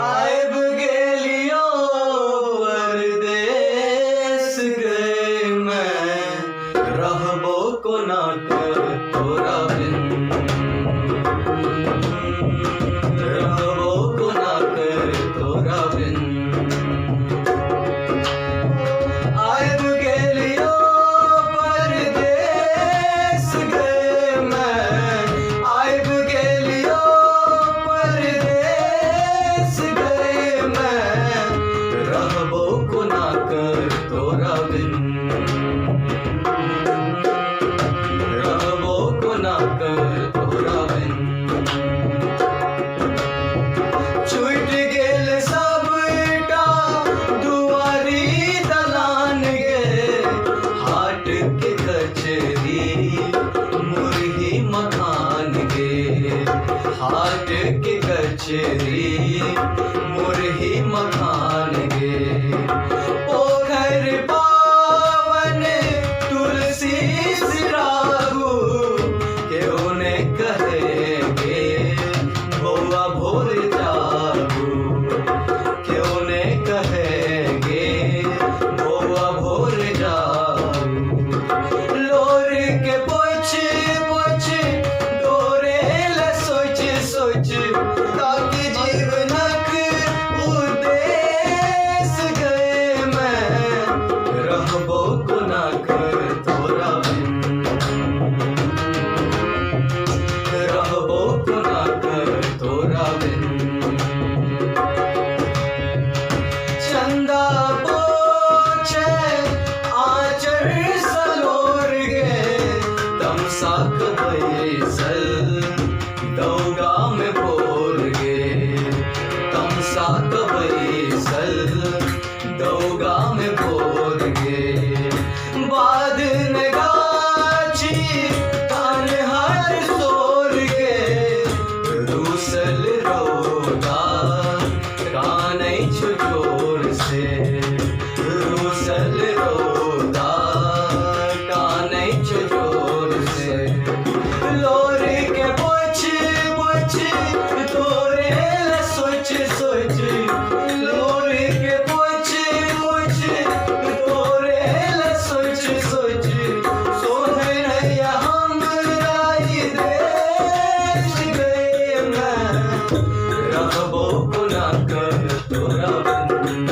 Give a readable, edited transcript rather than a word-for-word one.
आइब गेलियो परदेस गए मैं, रहबो कोना कर तोरा बिन, रहबो कोना कर तोरा बिन। आइब गेलियो परदेस गए मैं, आइब गेलियो परदेस गए मैं, रहबो कोना कर तोरा बिन, रहबो कोना कर तोरा बिन। छूट गेल सबटा दुआरी दलान गे, हाट के कचरी मुरही मखान गे, हाट के कचरी मुरही मखान गे। पोखर पावन तुलसी सिरागू, क्यों ने कहेंगे भौआ भोर जागू, क्यों ने कहेंगे भौआ भोर जागू। लोर के पोछ पोछ डोरे ल सोच सोच, ताकि जीवनक उद्देश गए मैं, रहबो कोना कर तोरा बिन, रहबो कोना कर तोरा बिन। चंदा पोछे आचर सलोर गे, तमसा बैसल दौगा में भोर गे, तमसा बैसल दौगा में भोर गे। बाद ने गाछी कान हर सोर गे, रूसल रौदा कानै छु जोर से, रूसल रौदा कानै छु जोर से। लोर के पोछ पोछ तोरे ल सोच सोच, लोर के पोछ पोछ तोरे ल सोच सोच, सोहरैया हमरा ई देश गए मैं, रहबो कोना कर तोरा बिन।